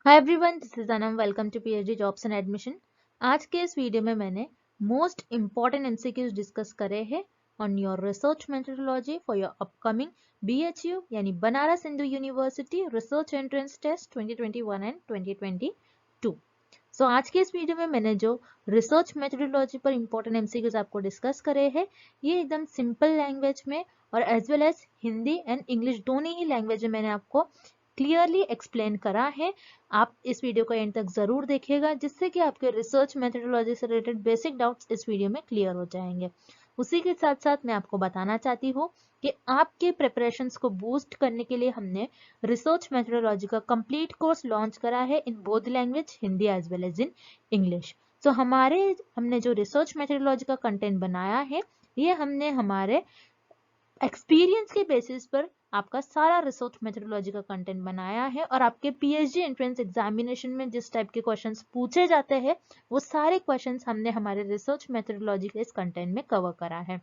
Hi everyone, this is Anam. Welcome to PhD jobs and admission. आज के इस video में मैंने मोस्ट इंपॉर्टेंट एमसीक्यूज डिस्कस करे हैं on your research methodology for your upcoming BHU यानी Banaras Hindu university research entrance test 2021 and 2022। So आज के इस वीडियो में मैंने जो रिसर्च मेथोडोलॉजी पर इंपॉर्टेंट एमसीक्यूज आपको डिस्कस करे हैं, ये एकदम सिंपल लैंग्वेज में और as well as Hindi and English दोनों ही लैंग्वेज में मैंने आपको क्लियरली एक्सप्लेन करा है। आप इस वीडियो को एंड तक जरूर देखिएगा, जिससे कि आपके रिसर्च मेथोडोलॉजी से रिलेटेड बेसिक डाउट्स इस वीडियो में क्लियर हो जाएंगे। उसी के साथ साथ मैं आपको बताना चाहती हूँ कि आपके प्रिपरेशंस को बूस्ट करने के लिए हमने रिसर्च मेथोडोलॉजी का कंप्लीट कोर्स लॉन्च करा है in both language, Hindi as well as in English. तो हमने जो रिसर्च मेथोडोलॉजी का कंटेंट बनाया है, ये हमने हमारे एक्सपीरियंस के बेसिस पर आपका सारा रिसर्च मेथोडोलॉजी का कंटेंट बनाया है, और आपके पीएचडी एंट्रेंस एग्जामिनेशन में जिस टाइप के क्वेश्चंस पूछे जाते हैं, वो सारे क्वेश्चंस हमने हमारे रिसर्च मेथोडोलॉजी के इस कंटेंट में कवर करा है।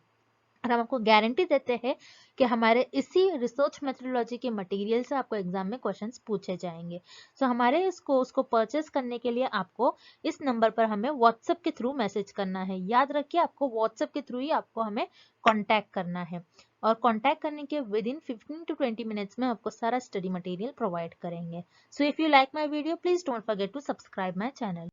और हम आपको गारंटी देते हैं कि हमारे इसी रिसर्च मेथोडोलॉजी के मटेरियल से आपको एग्जाम में क्वेश्चंस पूछे जाएंगे। सो हमारे इस कोर्स को परचेस करने के लिए आपको इस नंबर पर हमें व्हाट्सएप के थ्रू मैसेज करना है। याद रखिए, आपको व्हाट्सएप के थ्रू ही आपको हमें कॉन्टैक्ट करना है, और कॉन्टैक्ट करने के विद इन 15 to 20 मिनट्स में आपको सारा स्टडी मटेरियल प्रोवाइड करेंगे। So if you like my video, please don't forget to subscribe my channel.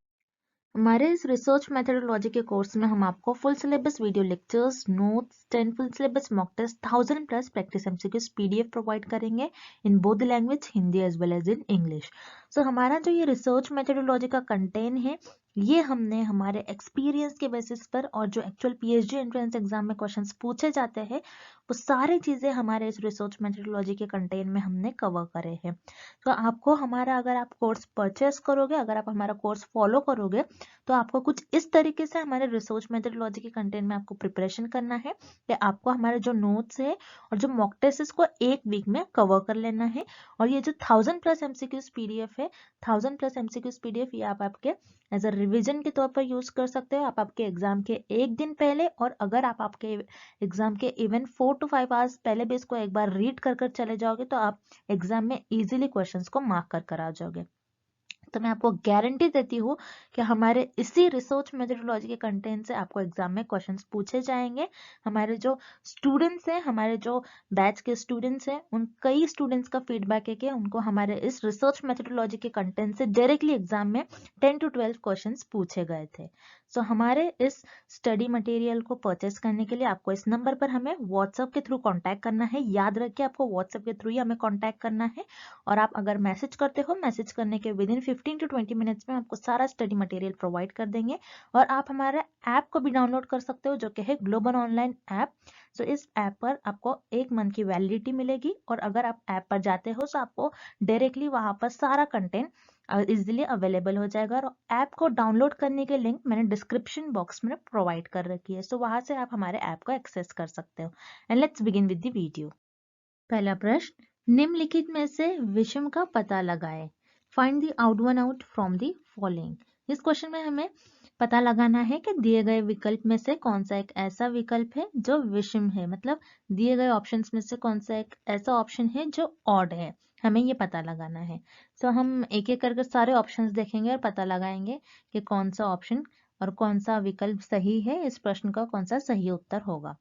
हमारे इस रिसर्च मेथोडोलॉजी के कोर्स में हम आपको full syllabus video lectures, notes, 10 full syllabus mock test, 1000 plus practice MCQs PDF provide करेंगे in both language, Hindi as well as in English. So हमारा जो ये रिसर्च मेथोडोलॉजी का कंटेंट है, ये हमने हमारे एक्सपीरियंस के बेसिस पर और जो एक्चुअल पीएचडी एंट्रेंस एग्जाम में क्वेश्चंस पूछे जाते हैं, वो सारी चीजें हमारे इस रिसर्च मेथोडोलॉजी के कंटेंट में हमने कवर करे हैं। तो आपको हमारा, अगर आप कोर्स परचेस करोगे, अगर आप हमारा कोर्स फॉलो करोगे, तो आपको कुछ इस तरीके से हमारे रिसर्च मेथोडोलॉजी के कंटेंट में आपको प्रिपरेशन करना है कि आपको हमारे जो नोट्स है और जो मॉक टेस्ट को एक वीक में कवर कर लेना है। और ये जो 1000 प्लस एमसीक्यूज पीडीएफ है, 1000 प्लस एमसीक्यूज पीडीएफ, ये आप आपके एज अ रिविजन के तौर पर यूज कर सकते हो। आप आपके एग्जाम के एक दिन पहले, और अगर आप आपके एग्जाम के इवन 4 to 5 आवर्स पहले भी इसको एक बार रीड कर चले जाओगे, तो आप एग्जाम में इजीली क्वेश्चंस को मार्क कर आ जाओगे। तो मैं आपको गारंटी देती हूँ कि हमारे इसी रिसर्च मेथोडोलॉजी के कंटेंट से आपको एग्जाम में क्वेश्चंस पूछे जाएंगे। हमारे जो स्टूडेंट्स हैं, हमारे जो बैच के स्टूडेंट्स हैं, उन कई स्टूडेंट्स का फीडबैक है कि उनको हमारे इस रिसर्च मेथोडोलॉजी के कंटेंट से डायरेक्टली एग्जाम में 10 to 12 क्वेश्चंस पूछे गए थे। सो हमारे इस स्टडी मटेरियल को परचेस करने के लिए आपको इस नंबर पर हमें व्हाट्सएप के थ्रू कॉन्टैक्ट करना है। याद रखिए, आपको व्हाट्सएप के थ्रू ही हमें कॉन्टैक्ट करना है। और आप अगर मैसेज करते हो, मैसेज करने के विद इन 15 to 20 मिनट्स में आपको सारा स्टडी मटेरियल प्रोवाइड कर देंगे। और आप हमारे ऐप को भी डाउनलोड कर सकते हो, जो कि है ग्लोबल ऑनलाइन ऐप। सो इस ऐप पर आपको 1 मंथ की वैलिडिटी मिलेगी, और अगर आप ऐप पर जाते हो तो आपको डायरेक्टली वहां पर सारा कंटेंट इजिली अवेलेबल हो जाएगा। और ऐप को डाउनलोड करने के लिंक मैंने डिस्क्रिप्शन बॉक्स में प्रोवाइड कर रखी है। सो वहां से आप हमारे ऐप को एक्सेस कर सकते हो। And let's begin with the video. पहला प्रश्न, निम्नलिखित में से विषम का पता लगाएं। Find the out one out from the following. इस क्वेश्चन में हमें पता लगाना है कि दिए गए विकल्प में से कौन सा एक ऐसा विकल्प है जो विषम है, मतलब दिए गए ऑप्शंस में से कौन सा एक ऐसा ऑप्शन है जो ऑड है, हमें ये पता लगाना है। सो हम एक एक करके सारे ऑप्शंस देखेंगे और पता लगाएंगे कि कौन सा ऑप्शन और कौन सा विकल्प सही है, इस प्रश्न का कौन सा सही उत्तर होगा।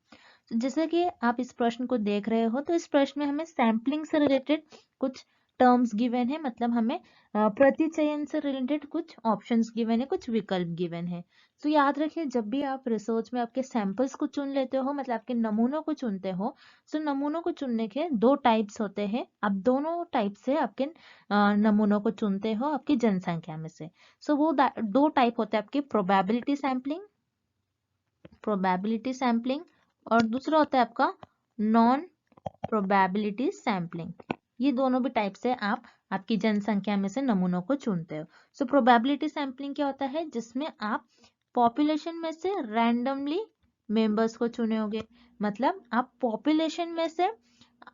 जैसे कि आप इस प्रश्न को देख रहे हो, तो इस प्रश्न में हमें सैम्पलिंग से रिलेटेड कुछ टर्म्स गिवन है, मतलब हमें प्रतिचयन से रिलेटेड कुछ ऑप्शंस गिवन है, कुछ विकल्प गिवन है। तो याद रखिए, जब भी आप रिसर्च में आपके सैंपल्स को चुन लेते हो, मतलब आपके नमूनों को चुनते हो, तो नमूनों को चुनने के 2 टाइप्स होते हैं। आप दोनों टाइप से आपके नमूनों को चुनते हो आपकी जनसंख्या में से। सो वो 2 टाइप होते हैं आपकी, प्रोबेबिलिटी सैंपलिंग, और दूसरा होता है आपका नॉन प्रोबेबिलिटी सैंपलिंग। ये दोनों भी टाइप से आप आपकी जनसंख्या में से नमूनों को चुनते हो। सो प्रोबेबिलिटी सैंपलिंग क्या होता है, जिसमें आप पॉपुलेशन में से रैंडमली मेंबर्स को चुनोगे, मतलब आप पॉपुलेशन में से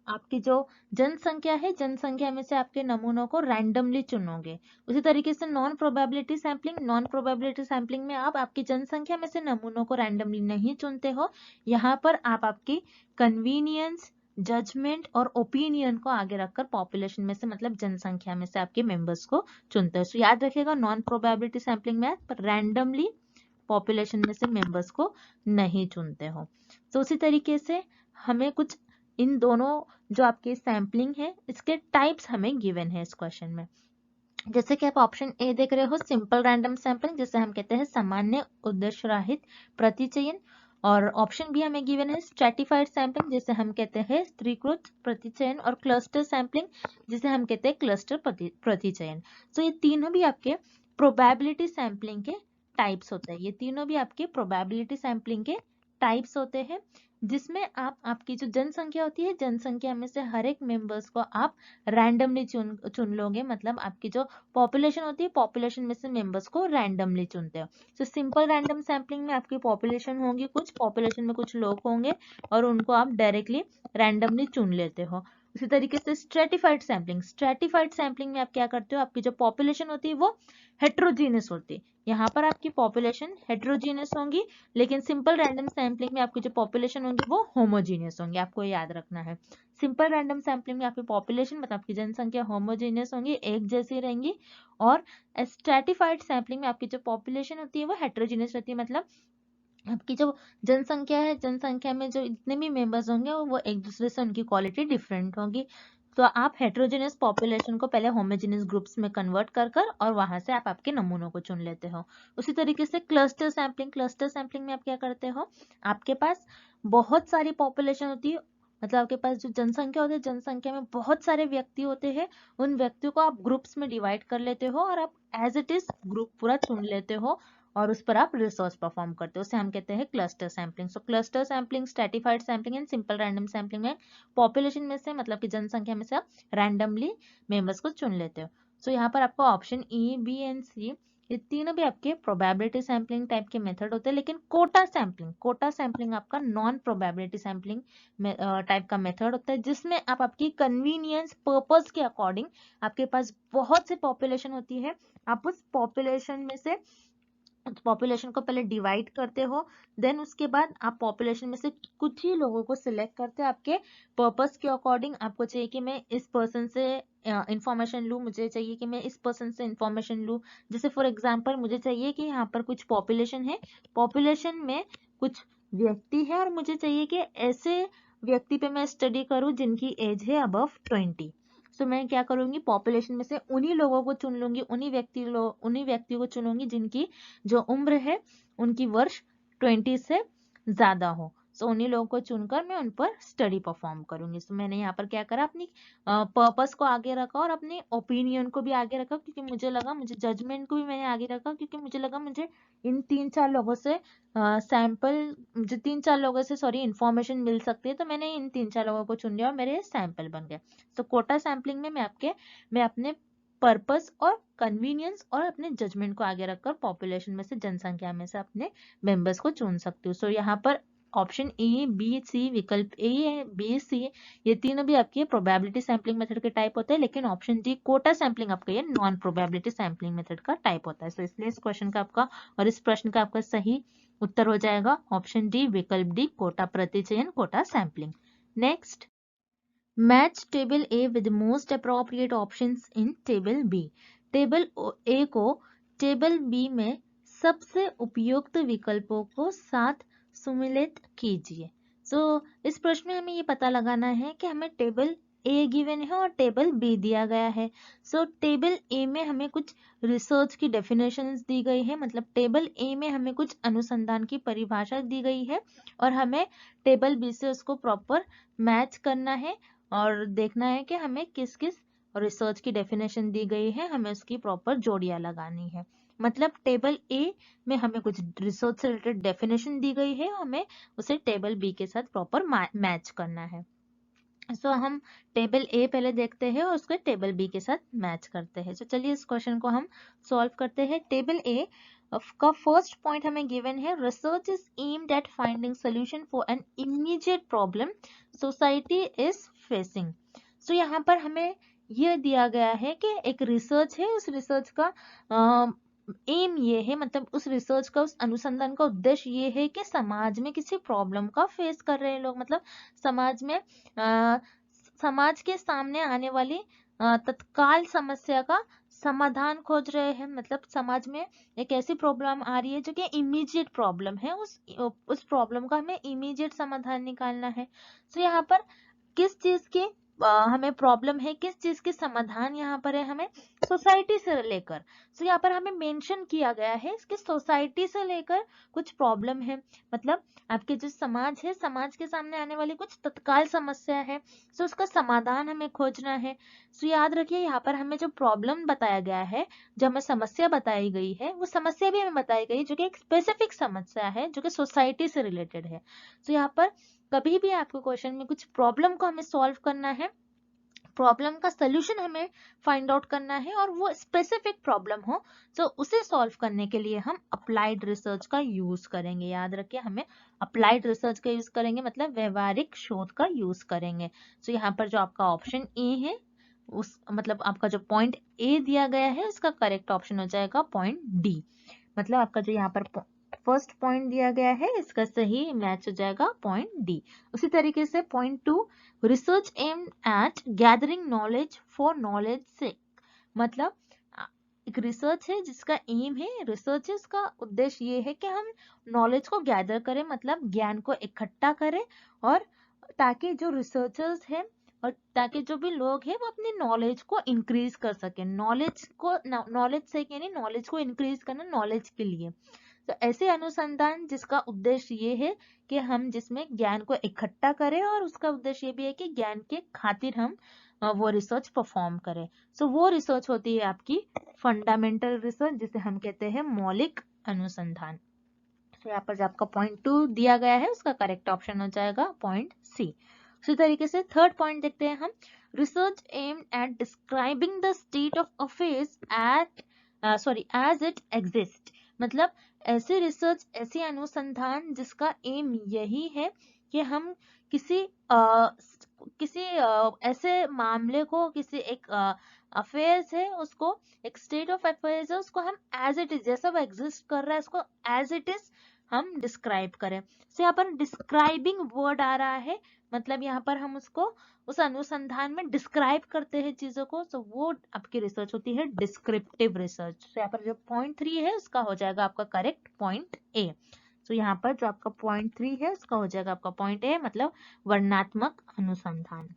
आपकी जो जनसंख्या है, जनसंख्या में से आपके नमूनों को रैंडमली चुनोगे। उसी तरीके से नॉन प्रोबेबिलिटी सैंपलिंग में आप आपकी जनसंख्या में से नमूनों को रैंडमली नहीं चुनते हो। यहाँ पर आप आपकी कन्वीनियंस, जजमेंट और ओपिनियन को आगे रखकर पॉपुलेशन में से मतलब जनसंख्या में से आपके मेंबर्स को चुनते हैं। तो याद रखिएगा नॉन प्रोबेबिलिटी सैम्पलिंग में पर रैंडमली पॉपुलेशन में से मेंबर्स को नहीं चुनते हो। तो उसी तरीके से हमें कुछ इन दोनों जो आपके सैम्पलिंग है इसके टाइप्स हमें गिवन है इस क्वेश्चन में। जैसे कि आप ऑप्शन ए देख रहे हो सिंपल रैंडम सैम्पलिंग, जिसे हम कहते हैं सामान्य उद्देश्य रहित प्रतिचयन, और ऑप्शन बी हमें गिवन है स्ट्रैटिफाइड सैम्पलिंग, जिसे हम कहते हैं स्तरीकृत प्रतिचयन, और क्लस्टर सैम्पलिंग, जिसे हम कहते हैं क्लस्टर प्रतिचयन। तो ये तीनों भी आपके प्रोबेबिलिटी सैम्पलिंग के टाइप्स होते हैं। ये तीनों भी आपके प्रोबेबिलिटी सैम्पलिंग के टाइप्स होते हैं, जिसमें आप आपकी जो जनसंख्या होती है, जनसंख्या में से हर एक मेंबर्स को आप रैंडमली चुन लोगे। मतलब आपकी जो पॉपुलेशन होती है, पॉपुलेशन में से मेंबर्स को रैंडमली चुनते हो। तो सिंपल रैंडम सैम्पलिंग में आपकी पॉपुलेशन होगी, कुछ पॉपुलेशन में कुछ लोग होंगे और उनको आप डायरेक्टली रैंडमली चुन लेते हो। उसी तरीके से स्ट्रैटिफाइड सैम्पलिंग में आप क्या करते हो, आपकी जो पॉपुलेशन होती है वो हेट्रोजीनियस होती है। यहाँ पर आपकी पॉपुलेशन हेट्रोजीनियस होंगी, लेकिन सिंपल रैंडम सैम्पलिंग में आपकी जो पॉपुलेशन होंगी वो होमोजीनियस होंगी। आपको याद रखना है, सिंपल रैंडम सैम्पलिंग में आपकी पॉपुलेशन मतलब आपकी जनसंख्या होमोजीनियस होंगी, एक जैसी रहेंगी, और स्ट्रैटिफाइड सैम्पलिंग में आपकी जो पॉपुलेशन होती है वो हेट्रोजीनियस रहती है। मतलब आपकी जो जनसंख्या है, जनसंख्या में जो इतने भी मेंबर्स होंगे वो एक दूसरे से उनकी क्वालिटी डिफरेंट होगी। तो आप हेट्रोजेनियस पॉपुलेशन को पहले होमोजेनियस ग्रुप्स में कन्वर्ट कर और वहां से आप आपके नमूनों को चुन लेते हो। उसी तरीके से क्लस्टर सैम्पलिंग में आप क्या करते हो, आपके पास बहुत सारी पॉपुलेशन होती है, मतलब आपके पास जो जनसंख्या होती है, जनसंख्या में बहुत सारे व्यक्ति होते हैं, उन व्यक्तियों को आप ग्रुप्स में डिवाइड कर लेते हो और आप एज इट इज ग्रुप पूरा चुन लेते हो और उस पर आप रिसर्च परफॉर्म करते हो। उसे हम कहते हैं cluster sampling. So cluster sampling, stratified sampling and simple random sampling में पॉपुलेशन में से मतलब कि जनसंख्या में से आप रैंडमली मेंबर्स को चुन लेते हो। सो यहाँ पर आपको ऑप्शन ए, बी एंड सी ये तीनों भी आपके प्रोबेबिलिटी सैम्पलिंग टाइप के मेथड होते हैं, लेकिन कोटा सैम्पलिंग आपका नॉन प्रोबेबिलिटी सैम्पलिंग टाइप का मेथड होता है, जिसमें आप आपकी कन्वीनियंस पर्पस के अकॉर्डिंग, आपके पास बहुत सी पॉपुलेशन होती है, आप उस पॉपुलेशन में से पॉपुलेशन को पहले डिवाइड करते हो, देन उसके बाद आप पॉपुलेशन में से कुछ ही लोगों को सिलेक्ट करते हो आपके पर्पस के अकॉर्डिंग। आपको चाहिए कि मैं इस पर्सन से इंफॉर्मेशन लूँ, मुझे चाहिए कि मैं इस पर्सन से इंफॉर्मेशन लूँ। जैसे फॉर एग्जांपल मुझे चाहिए कि यहाँ पर कुछ पॉपुलेशन है, पॉपुलेशन में कुछ व्यक्ति है और मुझे चाहिए कि ऐसे व्यक्ति पे मैं स्टडी करूँ जिनकी एज है अबव 20। तो मैं क्या करूंगी, पॉपुलेशन में से उन्हीं लोगों को चुन लूंगी, उन्हीं व्यक्तियों को चुनूंगी जिनकी जो उम्र है उनकी वर्ष 20 से ज्यादा हो। सो उन्हीं लोगों को चुनकर मैं उन पर स्टडी परफॉर्म करूंगी। सो मैंने यहाँ पर क्या करा, अपनी पर्पस को आगे रखा और अपने ओपिनियन को भी आगे रखा, क्योंकि मुझे जजमेंट को भी मैंने आगे रखा, क्योंकि मुझे लगा मुझे इन 3-4 लोगों से मुझे 3-4 लोगों से इंफॉर्मेशन मिल सकती है, तो मैंने इन 3-4 लोगों को चुन लिया और मेरे सैंपल बन गए। तो कोटा सैम्पलिंग में मैं अपने पर्पस और कन्वीनियंस और अपने जजमेंट को आगे रखकर पॉपुलेशन में से, जनसंख्या में से अपने मेंबर्स को चुन सकती हूँ। सो यहाँ पर ऑप्शन ए, बी, सी, विकल्प ए, बी, सी ये तीनों भी आपके प्रोबेबिलिटी सैम्पलिंग मेथड के टाइप होते हैं, लेकिन ऑप्शन डी कोटा सैम्पलिंग आपका ये नॉन प्रोबेबिलिटी सैम्पलिंग मेथड का टाइप होता है। सो इसलिए इस क्वेश्चन का आपका और इस प्रश्न का आपका सही उत्तर हो जाएगा ऑप्शन डी, विकल्प डी, कोटा प्रतिचयन, quota sampling. Next, match table A with most appropriate options in table B. Table A को टेबल बी में सबसे उपयुक्त विकल्पों को साथ सम्मिलित कीजिए। इस प्रश्न में हमें ये पता लगाना है कि हमें टेबल ए गिवन है और टेबल बी दिया गया है। टेबल ए में हमें कुछ रिसर्च की डेफिनेशंस दी गई है, मतलब टेबल ए में हमें कुछ अनुसंधान की परिभाषा दी गई है और हमें टेबल बी से उसको प्रॉपर मैच करना है और देखना है कि हमें किस किस रिसर्च की डेफिनेशन दी गई है, हमें उसकी प्रॉपर जोड़ियां लगानी है। मतलब टेबल ए में हमें कुछ रिसर्च से रिलेटेड डेफिनेशन दी गई है, हमें उसे टेबल बी के साथ प्रॉपर मैच करना है। हम टेबल ए पहले देखते हैं और उसको टेबल बी के साथ मैच करते हैं। चलिए इस क्वेश्चन को हम सॉल्व करते हैं। टेबल ए का फर्स्ट पॉइंट हमें गिवन है, research is aimed at finding solution for an immediate problem society is facing. यहाँ पर हमें यह दिया गया है कि एक रिसर्च है, उस रिसर्च का एम ये है, मतलब उस रिसर्च का, उस अनुसंधान का उद्देश्य ये है कि समाज में किसी प्रॉब्लम का फेस कर रहे हैं लोग, मतलब समाज में समाज के सामने आने वाली तत्काल समस्या का समाधान खोज रहे हैं। मतलब समाज में एक ऐसी प्रॉब्लम आ रही है जो कि इमीडिएट प्रॉब्लम है, उस प्रॉब्लम का हमें इमीडिएट समाधान निकालना है। तो यहाँ पर किस चीज की हमें प्रॉब्लम है, किस चीज की समाधान यहाँ पर है, हमें सोसाइटी से लेकर। तो यहाँ पर हमें मेंशन किया गया है कि सोसाइटी से लेकर कुछ प्रॉब्लम है, मतलब आपके जो समाज है, समाज के सामने आने वाली कुछ तत्काल समस्या है, तो उसका समाधान हमें खोजना है। तो याद रखिए यहाँ पर हमें जो प्रॉब्लम बताया गया है, जो हमें समस्या बताई गई है, वो समस्या भी हमें बताई गई जो कि एक स्पेसिफिक समस्या है जो कि सोसाइटी से रिलेटेड है। तो यहाँ पर कभी भी आपको क्वेश्चन में कुछ प्रॉब्लम को हमें सॉल्व करना है, प्रॉब्लम का सलूशन हमें फाइंड आउट करना है और वो स्पेसिफिक प्रॉब्लम हो, तो उसे सॉल्व करने के लिए हम अप्लाइड रिसर्च का यूज करेंगे। याद रखिए हमें अप्लाइड रिसर्च का यूज करेंगे, मतलब व्यवहारिक शोध का यूज करेंगे। तो यहाँ पर जो आपका ऑप्शन ए है, उस मतलब आपका जो पॉइंट ए दिया गया है उसका करेक्ट ऑप्शन हो जाएगा पॉइंट डी। मतलब आपका जो यहाँ पर फर्स्ट पॉइंट दिया गया है इसका सही मैच हो जाएगा पॉइंट डी। उसी तरीके से point two, research aim at gathering knowledge for knowledge sake. मतलब एक रिसर्च है जिसका एम है, रिसर्च इसका उद्देश्य ये है कि हम नॉलेज को गैदर करें, मतलब ज्ञान को इकट्ठा करें, और ताकि जो रिसर्चर्स हैं और ताकि जो भी लोग हैं वो अपनी नॉलेज को इंक्रीज कर सके, नॉलेज से यानी नॉलेज को इंक्रीज करना, नॉलेज के लिए। तो ऐसे अनुसंधान जिसका उद्देश्य ये है कि हम जिसमें ज्ञान को इकट्ठा करें और उसका उद्देश्य ये भी है कि ज्ञान के खातिर हम वो रिसर्च परफॉर्म करें। सो वो रिसर्च होती है आपकी फंडामेंटल रिसर्च, जिसे हम कहते हैं मौलिक अनुसंधान। तो यहाँ पर जो आपका पॉइंट टू दिया गया है उसका करेक्ट ऑप्शन हो जाएगा पॉइंट सी। उसी तरीके से थर्ड पॉइंट देखते हैं हम, research aim at describing the state of affairs as it exist. मतलब ऐसे रिसर्च, ऐसे अनुसंधान जिसका एम यही है कि हम किसी ऐसे मामले को, किसी एक अफेयर्स है उसको, एक स्टेट ऑफ अफेयर्स है उसको हम एज इट इज, जैसा वो एग्जिस्ट कर रहा है उसको एज इट इज हम डिस्क्राइब करें। तो यहाँ पर डिस्क्राइबिंग वर्ड आ रहा है, मतलब यहाँ पर हम उसको उस अनुसंधान में डिस्क्राइब करते हैं चीजों को, तो वो आपकी रिसर्च होती है डिस्क्रिप्टिव रिसर्च। तो यहाँ पर जो पॉइंट थ्री है उसका हो जाएगा आपका करेक्ट पॉइंट ए। तो यहाँ पर जो आपका पॉइंट थ्री है उसका हो जाएगा आपका पॉइंट ए, मतलब वर्णनात्मक अनुसंधान।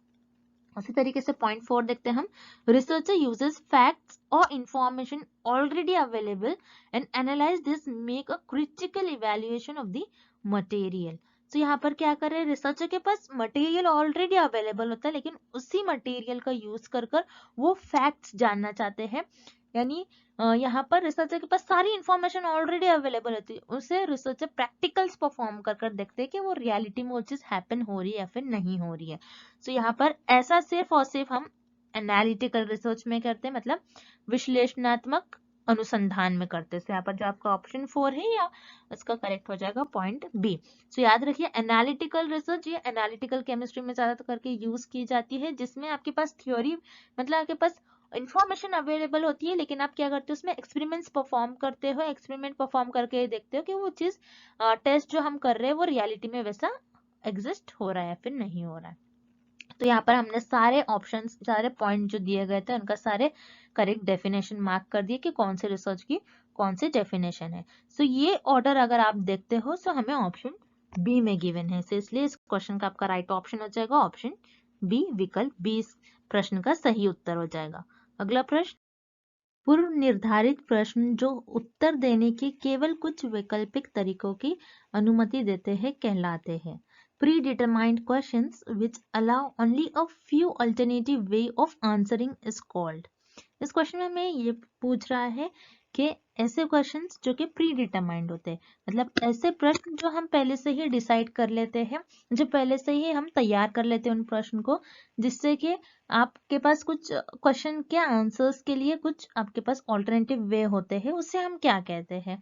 उसी तरीके से पॉइंट फोर देखते हैं हम, रिसर्चर यूजेस फैक्ट्स और information already available and analyse this, make a critical evaluation of the material. तो यहाँ पर क्या कर रहे हैं, रिसर्चर के पास मटेरियल ऑलरेडी अवेलेबल होता है, लेकिन उसी मटेरियल का यूज कर वो फैक्ट्स जानना चाहते हैं। यानी यहाँ पर रिसर्चर के पास सारी इंफॉर्मेशन ऑलरेडी अवेलेबल होती है, उसे रिसर्चर प्रैक्टिकल्स परफॉर्म कर देखते हैं कि वो रियलिटी में वो चीज हैपन हो रही है या फिर नहीं हो रही है। तो यहाँ पर ऐसा सिर्फ और सिर्फ हम एनालिटिकल रिसर्च में करते हैं, मतलब विश्लेषणात्मक अनुसंधान में करते हैं। तो यहाँ पर जो आपका ऑप्शन फोर है या इसका करेक्ट हो जाएगा पॉइंट बी। तो याद रखिए एनालिटिकल रिसर्च ये एनालिटिकल केमिस्ट्री में ज्यादा करके यूज की जाती है, जिसमें आपके पास थ्योरी, मतलब आपके पास इंफॉर्मेशन अवेलेबल होती है, लेकिन आप क्या करते हो उसमें एक्सपेरिमेंट्स परफॉर्म करते हो, एक्सपेरिमेंट परफॉर्म करके देखते हो कि वो चीज टेस्ट जो हम कर रहे हैं वो रियलिटी में वैसा एग्जिस्ट हो रहा है फिर नहीं हो रहा है। तो यहाँ पर हमने सारे ऑप्शंस, सारे पॉइंट जो दिए गए थे उनका सारे करेक्ट डेफिनेशन मार्क कर दिए कि कौन से रिसर्च की कौन सी डेफिनेशन है। सो ये ऑर्डर अगर आप देखते हो तो हमें ऑप्शन बी में गिवन है, इसलिए इस क्वेश्चन का आपका राइट ऑप्शन हो जाएगा ऑप्शन बी, विकल्प बी इस प्रश्न का सही उत्तर हो जाएगा। अगला प्रश्न, पूर्व निर्धारित प्रश्न जो उत्तर देने के केवल कुछ वैकल्पिक तरीकों की अनुमति देते हैं कहलाते हैं। Predetermined questions which allow only a few alternative way of answering is called। इस क्वेश्चन में हमें ये पूछ रहा है कि ऐसे क्वेश्चंस जो कि प्री डिटरमाइंड होते हैं, मतलब ऐसे प्रश्न जो हम पहले से ही डिसाइड कर लेते हैं, जो पहले से ही हम तैयार कर लेते हैं उन प्रश्न को, जिससे कि आपके पास कुछ क्वेश्चन के आंसर्स के लिए कुछ आपके पास ऑल्टरनेटिव वे होते हैं, उसे हम क्या कहते हैं।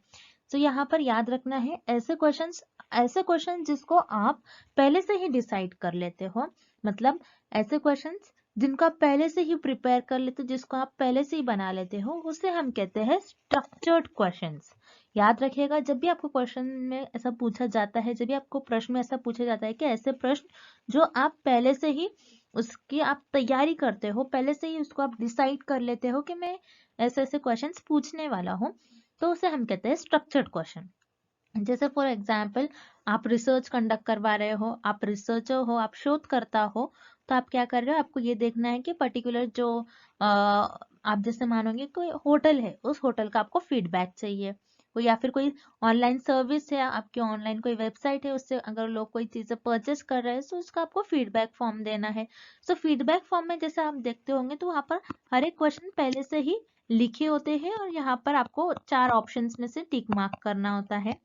तो यहाँ पर याद रखना है ऐसे क्वेश्चन जिसको आप पहले से ही डिसाइड कर लेते हो, मतलब ऐसे क्वेश्चंस जिनको आप पहले से ही प्रिपेयर कर लेते हो, जिसको आप पहले से ही बना लेते हो, उसे हम कहते हैं स्ट्रक्चर्ड क्वेश्चंस। याद रखिएगा, जब भी आपको क्वेश्चन में ऐसा पूछा जाता है, जब भी आपको प्रश्न में ऐसा पूछा जाता है कि ऐसे प्रश्न जो आप पहले से ही उसकी आप तैयारी करते हो, पहले से ही उसको आप डिसाइड कर लेते हो कि मैं ऐसे ऐसे क्वेश्चंस पूछने वाला हूँ, तो उसे हम कहते हैं स्ट्रक्चर्ड क्वेश्चन। जैसे फॉर एग्जाम्पल, आप रिसर्च कंडक्ट करवा रहे हो, आप रिसर्चर हो, आप शोधकर्ता हो, तो आप क्या कर रहे हो, आपको ये देखना है कि पर्टिकुलर जो आप जैसे मानोगे कोई होटल है, उस होटल का आपको फीडबैक चाहिए, या फिर कोई ऑनलाइन सर्विस है, आपकी ऑनलाइन कोई वेबसाइट है, उससे अगर लोग कोई चीजें परचेस कर रहे हैं तो उसका आपको फीडबैक फॉर्म देना है। सो फीडबैक फॉर्म में जैसे आप देखते होंगे तो वहां पर हर एक क्वेश्चन पहले से ही लिखे होते हैं और यहाँ पर आपको 4 ऑप्शंस में से टिक मार्क करना होता है।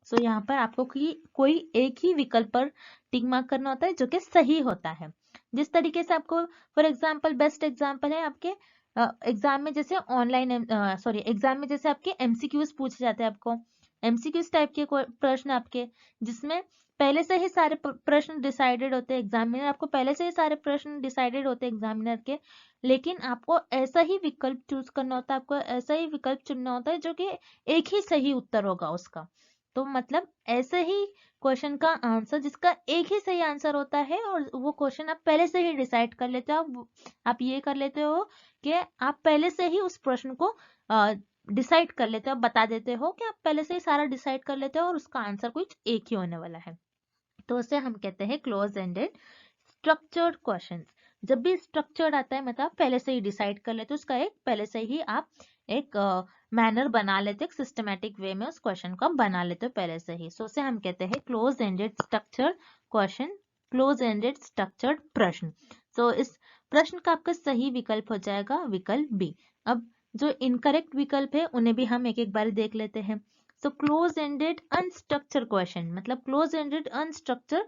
सो यहाँ पर आपको कोई एक ही विकल्प पर टिक मार्क करना होता है जो कि सही होता है। जिस तरीके से आपको फॉर एग्जांपल, बेस्ट एग्जांपल है आपके एग्जाम में, जैसे ऑनलाइन एग्जाम में जैसे आपके एमसीक्यूज पूछे जाते हैं, आपको एमसीक्यूज टाइप के प्रश्न आपके, जिसमें पहले से ही सारे प्रश्न डिसाइडेड होते हैं, एग्जामिनर आपको पहले से ही सारे प्रश्न डिसाइडेड होते हैं एग्जामिनर के, लेकिन आपको ऐसा ही विकल्प चूज करना होता है, आपको ऐसा ही विकल्प चुनना होता है जो कि एक ही सही उत्तर होगा उसका। तो मतलब ऐसे ही क्वेश्चन का आंसर, जिसका एक ही सही आंसर होता है, और वो क्वेश्चन आप पहले से ही डिसाइड कर लेते हो, आप ये कर लेते हो कि आप पहले से ही उस प्रश्न को डिसाइड कर लेते हो, बता देते हो कि आप पहले से ही सारा डिसाइड कर लेते हो और उसका आंसर कुछ एक ही होने वाला है। तो उसे हम कहते हैं क्लोज एंडेड स्ट्रक्चर्ड क्वेश्चंस। जब भी स्ट्रक्चर्ड आता है मतलब पहले से ही डिसाइड कर लेते हो, उसका एक पहले से ही आप एक मैनर बना लेते हो, सिस्टमैटिक वे में उस क्वेश्चन को बना लेते हो पहले से ही। सो उसे हम कहते हैं close ended structured question, close ended structured प्रश्न। सो इस प्रश्न का आपका सही विकल्प हो जाएगा विकल्प बी। अब जो इनकरेक्ट विकल्प है उन्हें भी हम एक एक बार देख लेते हैं। So close ended unstructured question, मतलब क्लोज एंडेड अनस्ट्रक्चर्ड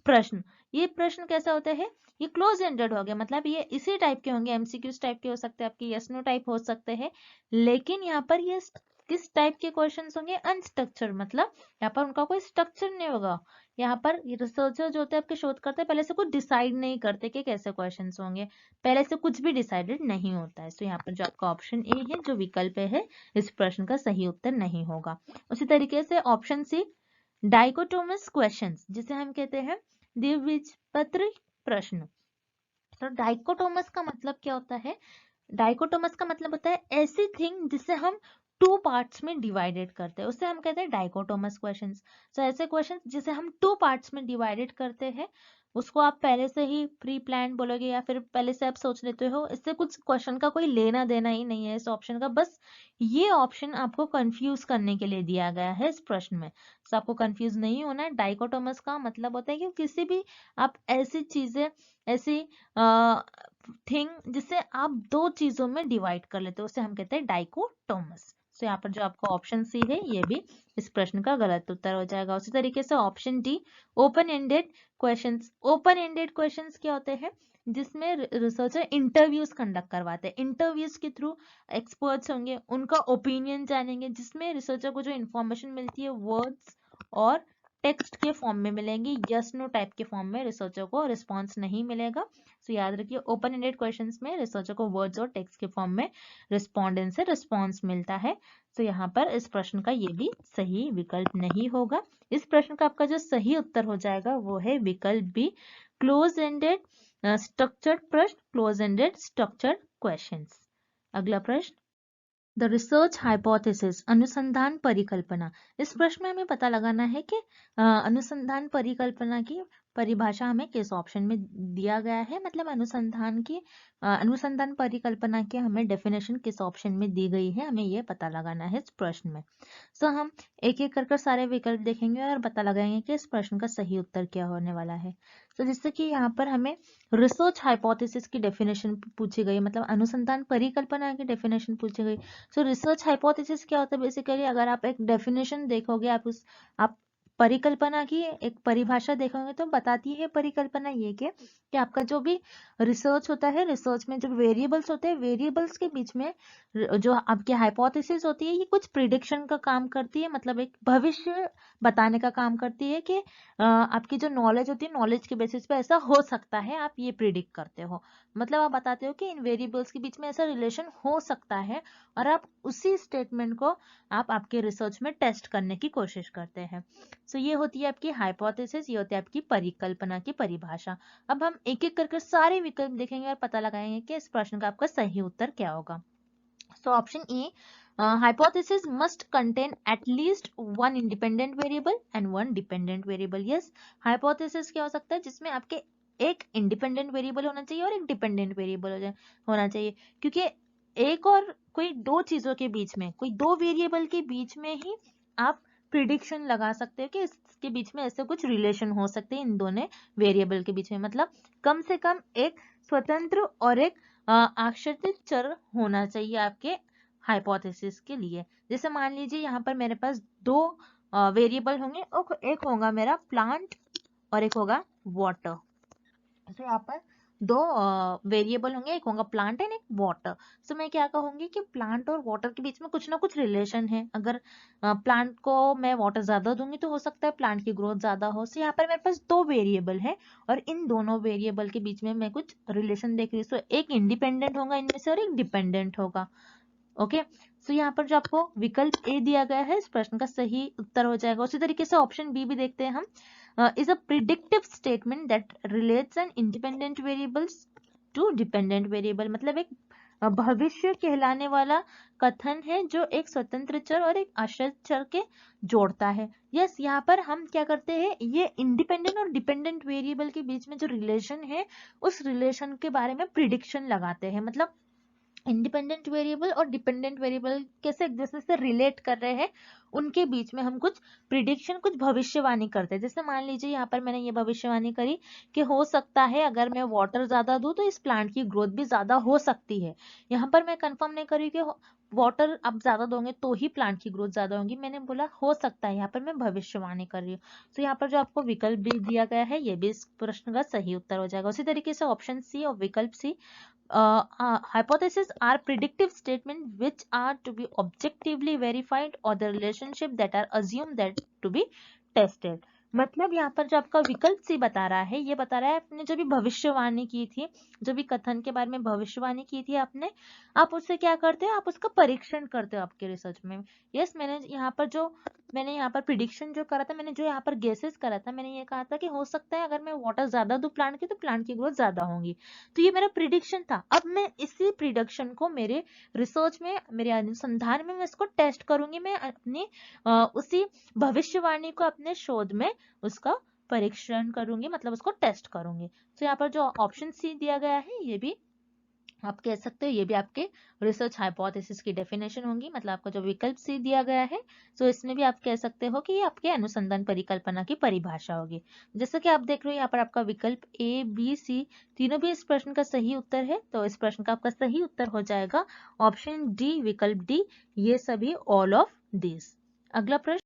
प्रश्न, ये प्रश्न कैसा होता है, ये क्लोज एंडेड हो गया, मतलब ये इसी टाइप के होंगे, एमसीक्यूज टाइप के हो सकते हैं, आपके यस नो टाइप हो सकते हैं, लेकिन यहाँ पर ये किस टाइप के क्वेश्चंस होंगे, अनस्ट्रक्चर, मतलब यहाँ पर उनका कोई स्ट्रक्चर नहीं होगा। यहाँ पर रिसर्चर जो होते हैं आपके शोधकर्ता पहले से कुछ डिसाइड नहीं करते कि कैसे क्वेश्चंस होंगे, पहले से कुछ भी डिसाइडेड नहीं होता है। सो यहाँ पर जो आपका ऑप्शन ए है, जो विकल्प है, इस प्रश्न का सही उत्तर नहीं होगा। उसी तरीके से ऑप्शन सी डाइकोटोमस क्वेश्चंस, जिसे हम कहते हैं द्विबीजपत्री प्रश्न। तो डाइकोटोमस का मतलब क्या होता है, डाइकोटोमस का मतलब होता है ऐसी थिंग जिसे हम 2 पार्ट्स में डिवाइडेड करते हैं, उसे हम कहते हैं डाइकोटोमस क्वेश्चंस। तो ऐसे क्वेश्चंस जिसे हम 2 पार्ट्स में डिवाइडेड करते हैं, उसको आप पहले से ही प्री प्लान बोलोगे या फिर पहले से आप सोच लेते हो, इससे कुछ क्वेश्चन का कोई लेना देना ही नहीं है इस ऑप्शन का, बस ये ऑप्शन आपको कंफ्यूज करने के लिए दिया गया है इस प्रश्न में। तो आपको कंफ्यूज नहीं होना है। डाइकोटोमस का मतलब होता है कि किसी भी आप ऐसी चीजें, ऐसी थिंग जिसे आप 2 चीजों में डिवाइड कर लेते हो, उसे हम कहते हैं डाइकोटोमस। तो यहाँ पर जो आपका ऑप्शन सी है ये भी इस प्रश्न का गलत उत्तर हो जाएगा। उसी तरीके से option D open ended questions. Open ended questions क्या होते हैं, जिसमें रिसर्चर इंटरव्यूज कंडक्ट करवाते हैं, इंटरव्यूज के थ्रू एक्सपर्ट्स होंगे, उनका ओपिनियन जानेंगे, जिसमें रिसर्चर को जो इन्फॉर्मेशन मिलती है वर्ड्स और टेक्स्ट के फॉर्म में मिलेंगी, यस नो टाइप के फॉर्म में रिसर्चर को रिस्पॉन्स नहीं मिलेगा। सो याद रखिए ओपन एंडेड क्वेश्चंस में रिसर्चर को वर्ड्स और टेक्स्ट के फॉर्म में रिस्पोंडेंट से रिस्पॉन्स मिलता है। तो यहाँ पर इस प्रश्न का ये भी सही विकल्प नहीं होगा। इस प्रश्न का आपका जो सही उत्तर हो जाएगा वो है विकल्प बी, क्लोज एंडेड स्ट्रक्चर्ड प्रश्न, क्लोज एंडेड स्ट्रक्चर्ड क्वेश्चंस। अगला प्रश्न, द रिसर्च हाइपोथेसिस, अनुसंधान परिकल्पना। इस प्रश्न में हमें पता लगाना है कि अनुसंधान परिकल्पना की परिभाषा हमें किस ऑप्शन में दिया गया है, मतलब अनुसंधान परिकल्पना की हमें डेफिनेशन किस ऑप्शन में दी गई है, हमें यह पता लगाना है इस प्रश्न में। सो हम एक एक कर सारे विकल्प देखेंगे और पता लगाएंगे कि इस प्रश्न का सही उत्तर क्या होने वाला है। तो जिससे कि यहाँ पर हमें रिसर्च हाइपोथेसिस की डेफिनेशन पूछी गई, मतलब अनुसंधान परिकल्पना की डेफिनेशन पूछी गई। सो रिसर्च हाइपोथेसिस क्या होता है, बेसिकली अगर आप एक डेफिनेशन देखोगे, आप परिकल्पना की एक परिभाषा देखोगे तो बताती है परिकल्पना ये कि आपका जो भी रिसर्च होता है, रिसर्च में जो वेरिएबल्स होते हैं, वेरिएबल्स के बीच में जो आपकी हाइपोथेसिस होती है, ये कुछ प्रिडिक्शन का काम करती है, मतलब एक भविष्य बताने का काम करती है कि आपकी जो नॉलेज होती है, नॉलेज के बेसिस पे ऐसा हो सकता है, आप ये प्रिडिक्ट करते हो। मतलब आप बताते हो कि इन वेरिएबल्स के बीच में ऐसा रिलेशन हो सकता है, और आप उसी स्टेटमेंट को आप आपके रिसर्च में टेस्ट करने की कोशिश करते हैं। सो ये होती है आपकी हाइपोथेसिस, ये होती है आपकी परिकल्पना की परिभाषा। अब हम एक एक करके सारे विकल्प देखेंगे और पता लगाएंगे कि इस प्रश्न का आपका सही उत्तर क्या होगा। So option A, hypothesis must contain at least one independent variable and one dependent variable. Yes, hypothesis क्या हो सकता है जिसमें आपके एक इंडिपेंडेंट वेरिएबल होना चाहिए और एक डिपेंडेंट वेरिएबल होना चाहिए, क्योंकि एक और कोई दो चीजों के बीच में, कोई दो वेरिएबल के बीच में ही आप प्रिडिक्शन लगा सकते हो कि इसके बीच में ऐसे कुछ रिलेशन हो सकते हैं इन दोनों वेरिएबल के बीच में। मतलब कम से कम एक स्वतंत्र और एक आश्रित चर होना चाहिए आपके हाइपोथेसिस के लिए। जैसे मान लीजिए यहाँ पर मेरे पास दो वेरिएबल होंगे, एक होगा मेरा प्लांट और एक होगा वाटर। तो यहाँ पर दो वेरिएबल होंगे, एक होगा प्लांट एंड एक वाटर। सो मैं क्या कहूंगी कि प्लांट और वाटर के बीच में कुछ ना कुछ रिलेशन है। अगर प्लांट को मैं वाटर ज्यादा दूंगी तो हो सकता है प्लांट की ग्रोथ ज्यादा हो। सो यहाँ पर मेरे पास दो वेरिएबल है और इन दोनों वेरिएबल के बीच में मैं कुछ रिलेशन देख रही हूँ। सो एक इंडिपेंडेंट होगा इनमें से और एक डिपेंडेंट होगा। ओके, सो यहाँ पर जो आपको विकल्प ए दिया गया है इस प्रश्न का सही उत्तर हो जाएगा। उसी तरीके से ऑप्शन बी भी देखते हैं हम। Is a predictive statement that relates an independent variables to dependent variable. मतलब एक भविष्य कहलाने वाला कथन है जो एक स्वतंत्र चर और एक आश्रित चर के जोड़ता है। यस, यहाँ पर हम क्या करते हैं, ये इंडिपेंडेंट और डिपेंडेंट वेरिएबल के बीच में जो रिलेशन है उस रिलेशन के बारे में प्रिडिक्शन लगाते हैं। मतलब इंडिपेंडेंट वेरिएबल और डिपेंडेंट वेरिएबल कैसे एक दूसरे से रिलेट कर रहे हैं, उनके बीच में हम कुछ प्रिडिक्शन, कुछ भविष्यवाणी करते हैं। जैसे मान लीजिए यहाँ पर मैंने ये भविष्यवाणी करी कि हो सकता है अगर मैं वाटर ज्यादा दूं तो इस प्लांट की ग्रोथ भी ज्यादा हो सकती है। यहाँ पर मैं कंफर्म नहीं करी कि वाटर आप ज्यादा दोगे तो ही प्लांट की ग्रोथ ज्यादा होगी, मैंने बोला हो सकता है, यहाँ पर मैं भविष्यवाणी कर रही हूँ। तो यहाँ पर जो आपको विकल्प भी दिया गया है ये भी इस प्रश्न का सही उत्तर हो जाएगा। उसी तरीके से ऑप्शन सी और विकल्प सी, hypotheses are predictive statements which are to be objectively verified or the relationship that are assumed that to be tested. मतलब यहाँ पर जो आपका विकल्प सी बता रहा है, ये बता रहा है आपने जो भी भविष्यवाणी की थी, जो भी कथन के बारे में भविष्यवाणी की थी आपने, आप उससे क्या करते हो, आप उसका परीक्षण करते हो आपके रिसर्च में। यस, मैंने यहाँ पर प्रिडिक्शन जो करा था, मैंने जो यहाँ पर गेसेस करा था, मैंने ये कहा था कि हो सकता है अगर मैं वाटर ज्यादा दूं प्लांट की तो प्लांट की ग्रोथ ज्यादा होगी। तो ये मेरा प्रिडिक्शन था। अब मैं इसी प्रिडिक्शन को मेरे रिसर्च में, मेरे अनुसंधान में मैं इसको टेस्ट करूंगी, मैं अपनी उसी भविष्यवाणी को अपने शोध में उसका परीक्षण करूंगी, मतलब उसको टेस्ट करूंगी। तो यहाँ पर जो ऑप्शन सी दिया गया है ये भी आप कह सकते हो, ये भी आपके रिसर्च हाइपोथेसिस की डेफिनेशन होंगी। मतलब आपका जो विकल्प सी दिया गया है तो इसमें भी आप कह सकते हो कि ये आपके अनुसंधान परिकल्पना की परिभाषा होगी। जैसा कि आप देख रहे हो यहाँ पर आपका विकल्प ए बी सी तीनों भी इस प्रश्न का सही उत्तर है। तो इस प्रश्न का आपका सही उत्तर हो जाएगा ऑप्शन डी, विकल्प डी, ये सभी ऑल ऑफ दिस। अगला प्रश्न,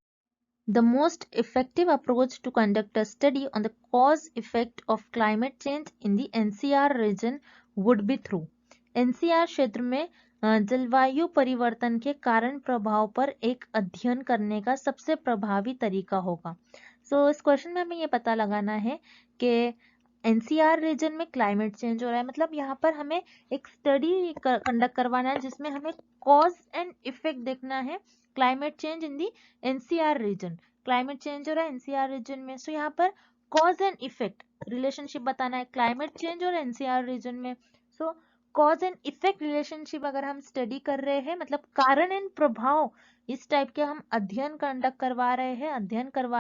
the most effective approach to conduct a study on the cause effect of climate change in the NCR region would be through। NCR क्षेत्र में जलवायु परिवर्तन के कारण प्रभाव पर एक अध्ययन करने का सबसे प्रभावी तरीका होगा। सो इस क्वेश्चन में हमें ये पता लगाना है कि एनसीआर रीजन में क्लाइमेट चेंज हो रहा है, मतलब यहाँ पर हमें एक स्टडी कंडक्ट करवाना है जिसमें हमें कॉज एंड इफेक्ट देखना है climate change in the NCR region. Climate change हो रहा है एनसीआर रीजन में, सो यहाँ पर कॉज एंड इफेक्ट रिलेशनशिप बताना है क्लाइमेट चेंज और एनसीआर रीजन में। Show cause and effect relationship अगर हम स्टडी कर रहे हैं, मतलब कारण एंड प्रभाव इस टाइप के हम अध्ययन करवा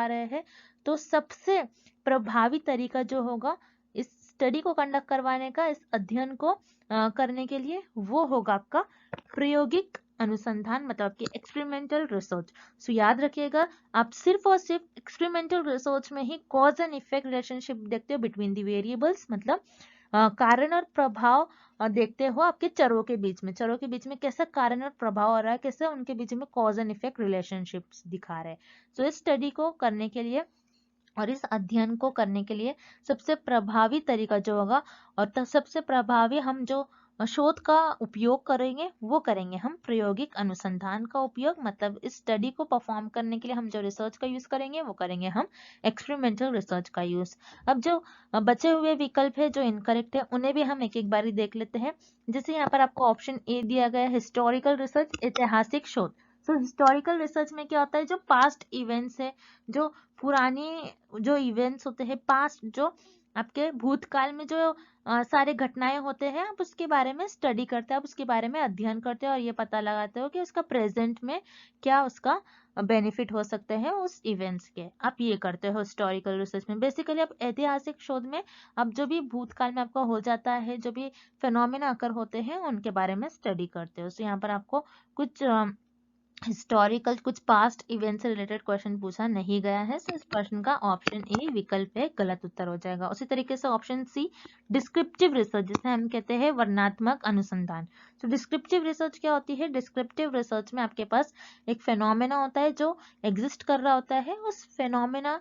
रहे हैं, तो सबसे प्रभावी तरीका जो होगा इस स्टडी को कंडक्ट करवाने का, इस अध्ययन को करने के लिए, वो होगा आपका प्रायोगिक अनुसंधान, मतलब आपकी एक्सपेरिमेंटल रिसर्च। सो याद रखिएगा, आप सिर्फ और सिर्फ एक्सपेरिमेंटल रिसर्च में ही कॉज एंड इफेक्ट रिलेशनशिप देखते हो बिटवीन द वेरिएबल्स। मतलब कारण और प्रभाव देखते हो आपके चरों के बीच में, चरों के बीच में कैसा कारण और प्रभाव हो रहा है, कैसे उनके बीच में कॉज एंड इफेक्ट रिलेशनशिप्स दिखा रहे हैं। तो इस स्टडी को करने के लिए और इस अध्ययन को करने के लिए सबसे प्रभावी तरीका जो होगा और सबसे प्रभावी हम जो शोध का उपयोग करेंगे वो करेंगे हम प्रायोगिक अनुसंधान का उपयोग। मतलब इस स्टडी को परफॉर्म करने के लिए हम जो रिसर्च का यूज करेंगे वो करेंगे हम एक्सपेरिमेंटल रिसर्च का यूज। अब जो बचे हुए विकल्प है जो इनकरेक्ट है उन्हें भी हम एक एक बारी देख लेते हैं। जैसे यहाँ पर आपको ऑप्शन ए दिया गया है हिस्टोरिकल रिसर्च, ऐतिहासिक शोध। तो हिस्टोरिकल रिसर्च में क्या होता है, जो पास्ट इवेंट्स है, जो पुरानी जो इवेंट्स होते हैं, पास्ट जो आपके भूतकाल में जो सारे घटनाएं होते हैं, आप उसके बारे में स्टडी करते हैं, आप उसके बारे में अध्ययन करते हो और ये पता लगाते हो कि उसका प्रेजेंट में क्या उसका बेनिफिट हो सकते हैं उस इवेंट्स के, आप ये करते हो हिस्टोरिकल रिसर्च में। बेसिकली आप ऐतिहासिक शोध में आप जो भी भूतकाल में आपका हो जाता है, जो भी फिनोमेना अकर होते हैं उनके बारे में स्टडी करते हो। तो यहाँ पर आपको कुछ हिस्टोरिकल कुछ पास्ट इवेंट से रिलेटेड क्वेश्चन पूछा नहीं गया है, तो इस प्रश्न का ऑप्शन ए विकल्प है गलत उत्तर हो जाएगा। उसी तरीके से ऑप्शन सी डिस्क्रिप्टिव रिसर्च, जिसे हम कहते हैं वर्णनात्मक अनुसंधान। तो डिस्क्रिप्टिव रिसर्च क्या होती है, डिस्क्रिप्टिव रिसर्च में आपके पास एक फेनोमेना होता है जो एग्जिस्ट कर रहा होता है, उस फेनोमेना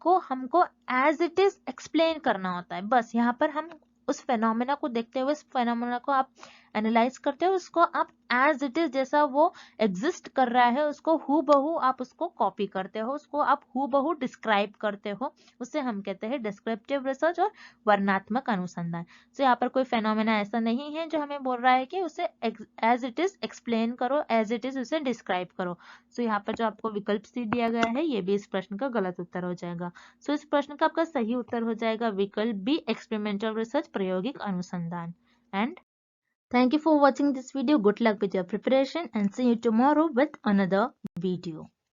को हमको एज इट इज एक्सप्लेन करना होता है। बस यहाँ पर हम उस फेनोमेना को देखते हुए उस फेनोमेना को आप एनालाइज करते हो, उसको आप एज इट इज जैसा वो एग्जिस्ट कर रहा है उसको हूबहू आप उसको कॉपी करते हो, उसको आप हूबहू डिस्क्राइब करते हो, उसे हम कहते हैं डिस्क्रिप्टिव रिसर्च और वर्णनात्मक अनुसंधान। तो यहाँ पर कोई फेनोमेना ऐसा नहीं है जो हमें बोल रहा है कि उसे एज इट इज एक्सप्लेन करो, एज इट इज उसे डिस्क्राइब करो। तो यहाँ पर जो आपको विकल्प सी दिया गया है ये भी इस प्रश्न का गलत उत्तर हो जाएगा। सो इस प्रश्न का आपका सही उत्तर हो जाएगा विकल्प बी एक्सपेरिमेंटल रिसर्च, प्रायोगिक अनुसंधान। And thank you for watching this video. Good luck with your preparation and see you tomorrow with another video.